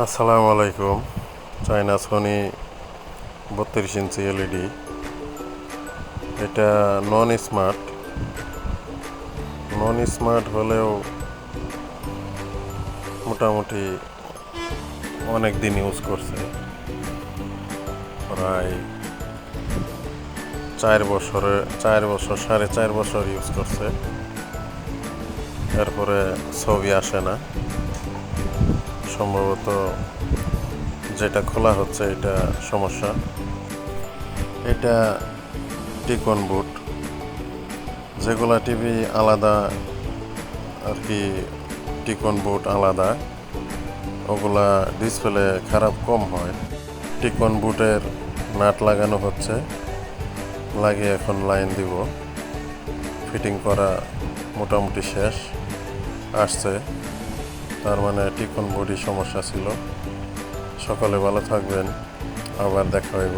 আসসালামু আলাইকুম। China Sony 32 inch LED. এটা নন স্মার্ট হলেও মোটামুটি অনেক দিন ইউজ করছে, প্রায় 4 বছর 4.5 বছর ইউজ করছে। এরপরে ছবি আসে না, সম্ভবত যেটা খোলা হচ্ছে এটা সমস্যা। এটা টিকন বুট, যেগুলা টিভি আলাদা আর কি, টিকন বুট আলাদা, ওগুলা ডিসপ্লে খারাপ কম হয়। টিকন বুটের নাট লাগানো হচ্ছে, লাগিয়ে এখন লাইন দিব। ফিটিং করা মোটামুটি শেষ আসছে, তার মানে টিকন বুটই সমস্যা ছিল। সকলে ভালো থাকবেন, আবার দেখা হইব।